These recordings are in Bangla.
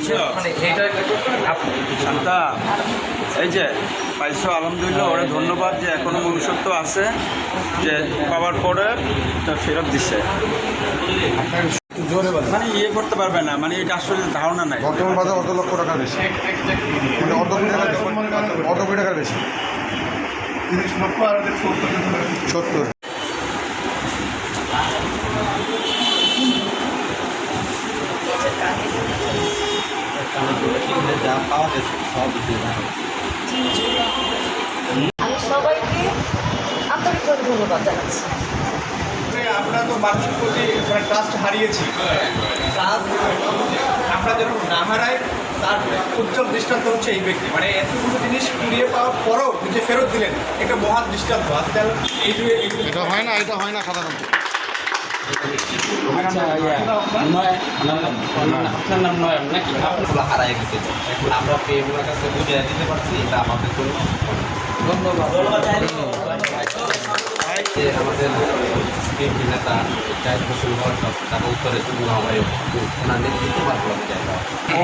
বুঝছো মানে এইটা শান্তা, এই যে পাইছো আলহামদুলিল্লাহ, ওরা ধন্যবাদ যে এখনো মনুষ্যত্ব আছে, যে পাওয়ার পরে তা ফেরত দিছে। জোরে বলে মানে ইয়ে করতে পারবে না, মানে এটা আসলে ধারণা নাই। বর্তমান বাজার অত লক্ষ টাকার বেশি, মানে অত কোটি টাকার বেশি, 30 লক্ষ আর 70। যা পাওয়া গেছে সব দিয়ে দেওয়া হয়েছে। আমি সবাইকে আন্তরিকভাবে ধন্যবাদ জানাচ্ছি। আমরা তো মানুষের প্রতি ট্রাস্ট হারিয়েছি। ট্রাস্ট আমরা যেন না হারাই, তার উজ্জ্বল দৃষ্টান্ত হচ্ছে এই ব্যক্তি। মানে এতগুলো জিনিস কুড়িয়ে পাওয়ার পরও যে ফেরত দিলেন, একটা মহান দৃষ্টান্ত। আজকাল এই যে এটা হয় না সাধারণত। আপনার নাম নয়ন নাকি? আপনার হারাই গেছে, এখন আমরা পেয়ে ওনার কাছে বুঝিয়ে দিতে পারছি, এটা আমাদের জন্য ধন্যবাদ। আমাদের বিএনপি নেতা জাহিদ হোসেন বরকত, তার উত্তরে ওনার নেতৃত্ব মাধ্যমে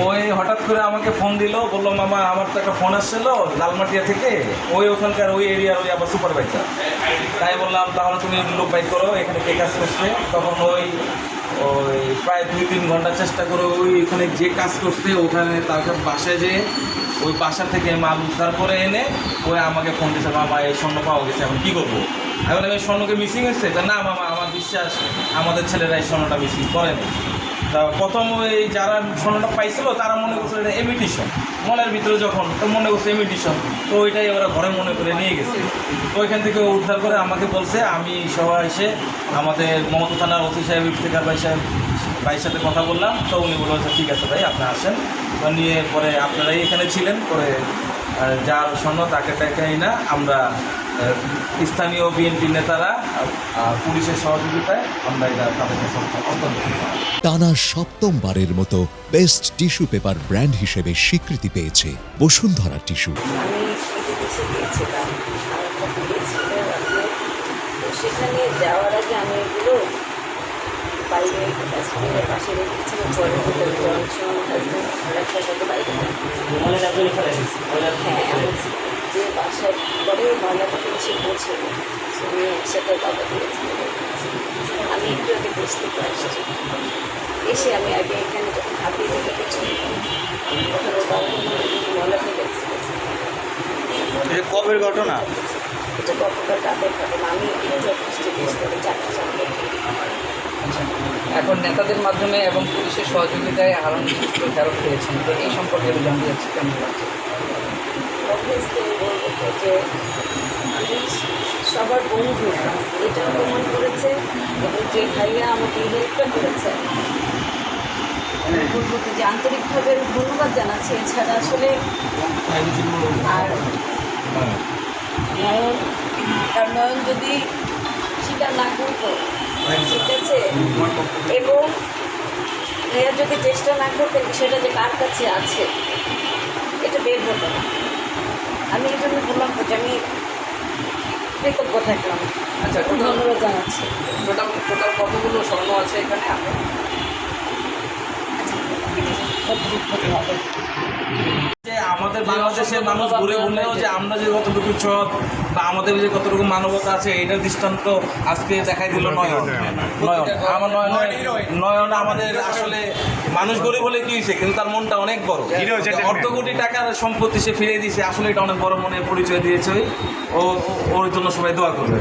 ওই হঠাৎ করে আমাকে ফোন দিল, বললো মামা আমার তো একটা ফোন আসছিল লালমাটিয়া থেকে, ওই ওখানকার ওই এরিয়ার ওই আবার সুপারভাইজার। তাই বললাম তাহলে তুমি লোক বাইক করো, এখানে কে কাজ করছে। তখন ওই প্রায় 2-3 ঘন্টা চেষ্টা করে ওইখানে যে কাজ করছে ওখানে তার সাথে বাসায় যেয়ে ওই বাসা থেকে মাল উদ্ধার করে এনে ওই আমাকে ফোন দিয়েছে, মামা এই স্বর্ণ পাওয়া গেছে, এখন কী করবো। আমি বললাম এই স্বর্ণকে মিসিং হয়েছে? না মামা, আমার বিশ্বাস আমাদের ছেলেরা এই স্বর্ণটা মিসিং করেনি। তা প্রথম ওই যারা স্বর্ণটা পাইছিল তারা মনে করছিল এটা ইমিটেশন, মলের ভিতরে যখন তো মনে করছে ইমিটেশন, তো ওইটাই ওরা ঘরে মনে করে নিয়ে গেছে। তো ওইখান থেকে উদ্ধার করে আমাকে বলছে, আমি সবাই এসে আমাদের মমতা থানার ওসি সাহেব, ইফতেখার ভাইয়ের সাথে কথা বললাম। তো উনি বলেছে ঠিক আছে ভাই আপনি আসেন। তো নিয়ে পরে আপনারাই এখানে ছিলেন, পরে যার স্বর্ণ তাকে দেখাই না, আমরা স্থানীয় বিএনপি নেতারা পুলিশের সহযোগিতায় আমরা এটা তাদেরকে হস্তান্তর করি। টানা ৭ম-বারের মতো বেস্ট টিস্যু পেপার ব্র্যান্ড হিসেবে স্বীকৃতি পেয়েছে বসুন্ধরা টিস্যু। আমি বিদেশে গিয়েছিলাম, তো সেখানে যাওয়ার আগে আমি এগুলো বাইরে ডাস্টবিনের পাশে রেখেছিলাম। পরে অনেক সময় রাস্তার সাথে বাইরে যে বাসায় পরে ময়লাটা এসে পৌঁছে সে নিয়ে একসাথে বাবা দিয়েছিল। আমি একটু আগে দেশ থেকে আসছি, এসে আমি আগে এখানে যখন হাতিয়ে থেকে গেছি তখন ওর বাবা ময়লা ফেলে কবের ঘটনা? এটা গতকাল রাতের ঘটনা। আমি একটু বৃষ্টি দেশ করে 4টা এখন নেতাদের মাধ্যমে এবং পুলিশের সহযোগিতায় আহরণ ফেরত পেয়েছেন, তো এই সম্পর্কে জানতে চাচ্ছি কেমন লাগছে। অবভিয়াসলি বলবো যে আমি সবার বন্ধু এটাও প্রমাণ করেছে, এবং যে ভাইয়া আমাকে এই হেল্পটা করেছে বলবো যে আন্তরিকভাবে ধন্যবাদ জানাচ্ছি। এছাড়া আসলে আর নয়ন, কারণ নয়ন যদি স্বীকার না করতো, ঠিক আছে, এবং ভাইয়া যদি চেষ্টা না করতে বিষয়টা যে কার কাছে আছে এটা বের হতো না। আমি এই জন্য বললাম যে আমি কৃতজ্ঞ থাকলাম। আচ্ছা, ধন্যবাদ জানাচ্ছি। টোটাল কতগুলো স্বর্ণ আছে এখানে আপনার? যে আমাদের বাংলাদেশের মানুষ ঘুরে ঘুরলেও যে আমরা যে কতটুকু সৎ বা আমাদের যে কতটুকু মানবতা আছে এটার দৃষ্টান্ত আজকে দেখাই দিল নয়ন। আমার নয়ন আমাদের আসলে মানুষ গরিব হলে কি হয়েছে, কিন্তু তার মনটা অনেক বড়। অর্ধ কোটি টাকার সম্পত্তি সে ফিরিয়ে দিয়েছে, আসলে এটা অনেক বড় মনের পরিচয় দিয়েছে। ওর জন্য সবাই দোয়া করবে।